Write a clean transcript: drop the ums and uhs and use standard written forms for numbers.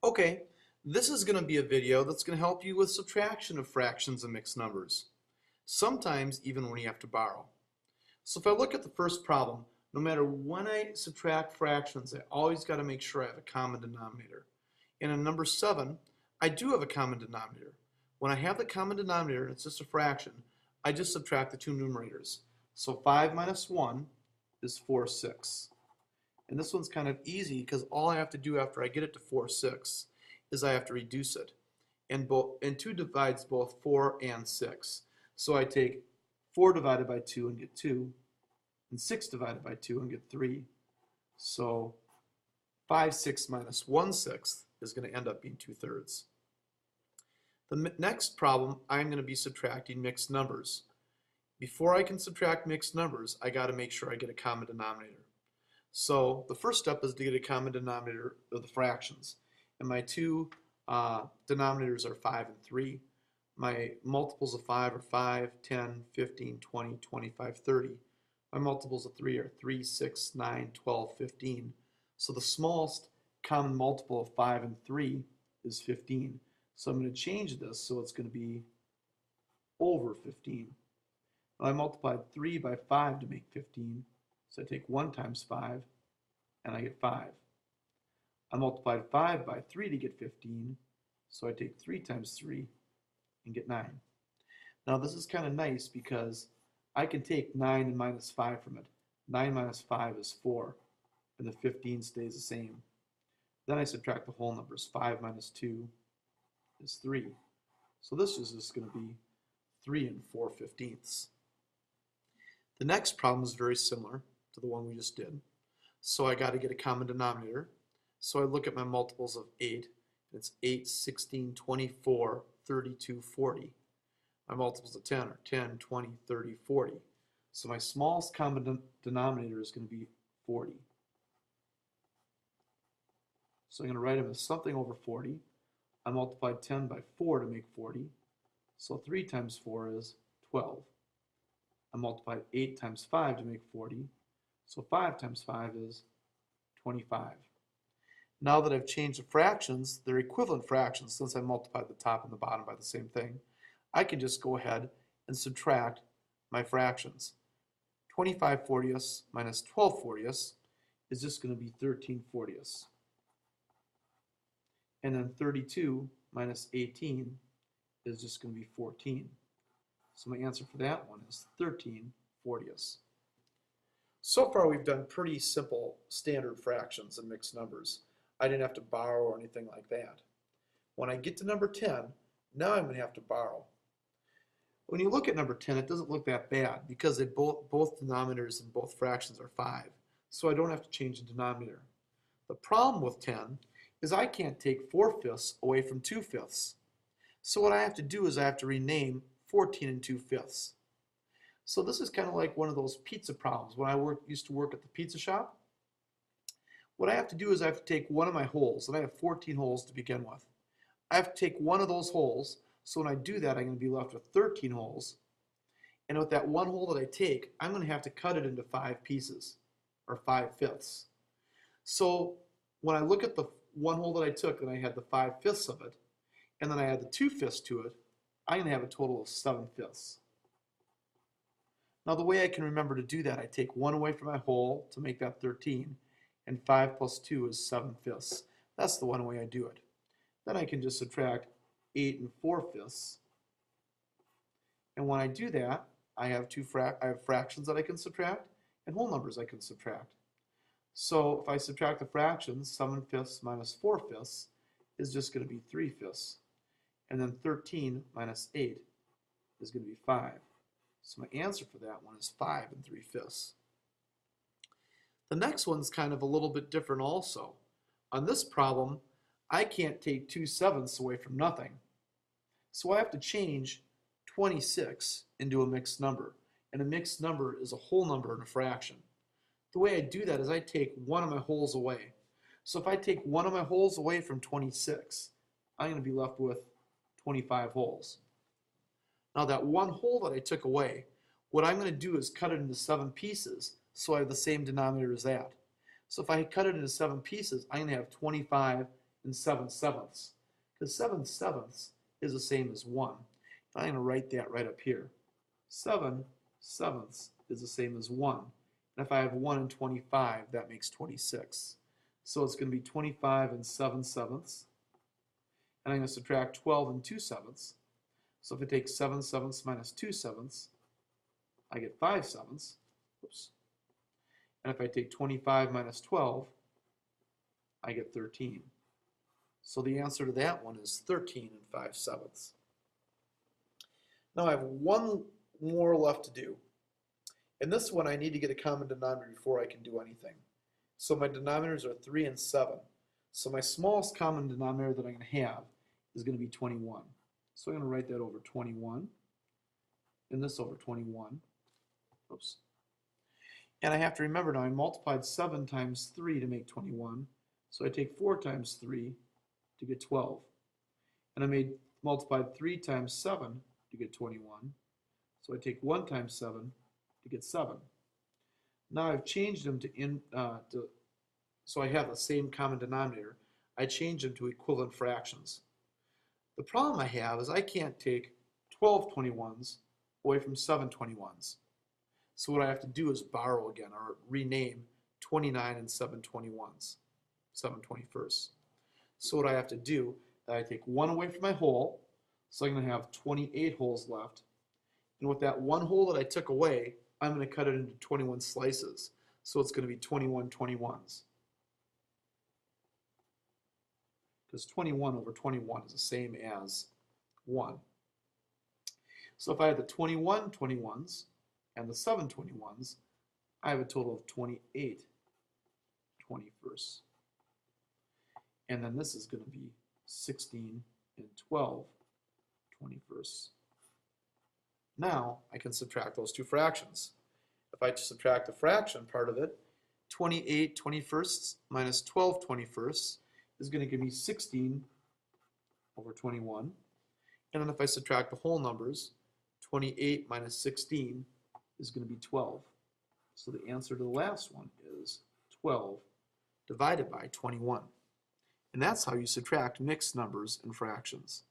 Okay, this is going to be a video that's going to help you with subtraction of fractions and mixed numbers, sometimes even when you have to borrow. So if I look at the first problem, no matter when I subtract fractions, I always got to make sure I have a common denominator. And in number 7, I do have a common denominator. When I have the common denominator and it's just a fraction, I just subtract the two numerators. So 5 minus 1 is 4/6. And this one's kind of easy because all I have to do after I get it to 4/6 is I have to reduce it. And 2 divides both 4 and 6. So I take 4 divided by 2 and get 2, and 6 divided by 2 and get 3. So 5/6 minus 1/6 is going to end up being 2/3. The next problem, I'm going to be subtracting mixed numbers. Before I can subtract mixed numbers, I got to make sure I get a common denominator. So the first step is to get a common denominator of the fractions. And my two denominators are 5 and 3. My multiples of 5 are 5, 10, 15, 20, 25, 30. My multiples of 3 are 3, 6, 9, 12, 15. So the smallest common multiple of 5 and 3 is 15. So I'm going to change this so it's going to be over 15. I multiplied 3 by 5 to make 15. So I take 1 times 5, and I get 5. I multiplied 5 by 3 to get 15, so I take 3 times 3 and get 9. Now this is kind of nice because I can take 9 and minus 5 from it. 9 minus 5 is 4, and the 15 stays the same. Then I subtract the whole numbers. 5 minus 2 is 3. So this is just going to be 3 and 4/15. The next problem is very similar to the one we just did. So I got to get a common denominator. So I look at my multiples of 8. It's 8, 16, 24, 32, 40. My multiples of 10 are 10, 20, 30, 40. So my smallest common denominator is going to be 40. So I'm going to write them as something over 40. I multiplied 10 by 4 to make 40. So 3 times 4 is 12. I multiplied 8 times 5 to make 40. So 5 times 5 is 25. Now that I've changed the fractions, they're equivalent fractions since I multiplied the top and the bottom by the same thing. I can just go ahead and subtract my fractions. 25/40 minus 12/40 is just going to be 13/40. And then 32 minus 18 is just going to be 14. So my answer for that one is 13/40. So far we've done pretty simple standard fractions and mixed numbers. I didn't have to borrow or anything like that. When I get to number 10, now I'm going to have to borrow. When you look at number 10, it doesn't look that bad because both denominators in both fractions are 5. So I don't have to change the denominator. The problem with 10 is I can't take 4/5 away from 2/5. So what I have to do is I have to rename 14 and 2/5. So this is kind of like one of those pizza problems. When I used to work at the pizza shop, what I have to do is I have to take one of my holes, and I have 14 holes to begin with. I have to take one of those holes, so when I do that, I'm going to be left with 13 holes. And with that one hole that I take, I'm going to have to cut it into 5 pieces, or 5/5. So when I look at the one hole that I took, and I had the 5/5 of it, and then I add the 2/5 to it, I'm going to have a total of 7/5. Now the way I can remember to do that, I take 1 away from my whole to make that 13, and 5 plus 2 is 7/5. That's the one way I do it. Then I can just subtract 8 and 4/5. And when I do that, I have fractions that I can subtract and whole numbers I can subtract. So if I subtract the fractions, 7/5 minus 4/5 is just going to be 3/5. And then 13 minus 8 is going to be 5. So my answer for that one is 5 and 3/5. The next one's kind of a little bit different also. On this problem, I can't take 2/7 away from nothing. So I have to change 26 into a mixed number. And a mixed number is a whole number and a fraction. The way I do that is I take one of my wholes away. So if I take one of my wholes away from 26, I'm going to be left with 25 holes. Now that one whole that I took away, what I'm going to do is cut it into 7 pieces so I have the same denominator as that. So if I cut it into 7 pieces, I'm going to have 25 and 7/7, because 7/7 is the same as 1. I'm going to write that right up here. 7/7 is the same as 1. And if I have 1 and 25, that makes 26. So it's going to be 25 and 7/7. And I'm going to subtract 12 and 2/7. So if I take 7/7 minus 2/7, I get 5/7. Oops. And if I take 25 minus 12, I get 13. So the answer to that one is 13 and 5/7. Now I have one more left to do. And this one I need to get a common denominator before I can do anything. So my denominators are 3 and 7. So my smallest common denominator that I'm going to have is going to be 21. So I'm going to write that over 21, and this over 21. Oops. And I have to remember now I multiplied 7 times 3 to make 21. So I take 4 times 3 to get 12. And I multiplied 3 times 7 to get 21. So I take 1 times 7 to get 7. Now I've changed them so I have the same common denominator. I changed them to equivalent fractions. The problem I have is I can't take 12 21s away from 7 21s. So what I have to do is borrow again, or rename 29 and 7 21s, 7 21st. So what I have to do, I take 1 away from my whole, so I'm going to have 28 wholes left. And with that 1 whole that I took away, I'm going to cut it into 21 slices. So it's going to be 21 21s. Because 21 over 21 is the same as 1. So if I had the 21 21s and the 7 21s, I have a total of 28 21st. And then this is going to be 16 and 12 21st. Now I can subtract those two fractions. If I subtract the fraction part of it, 28 21st minus 12 21st is going to give me 16 over 21. And then if I subtract the whole numbers, 28 minus 16 is going to be 12. So the answer to the last one is 12 divided by 21. And that's how you subtract mixed numbers and fractions.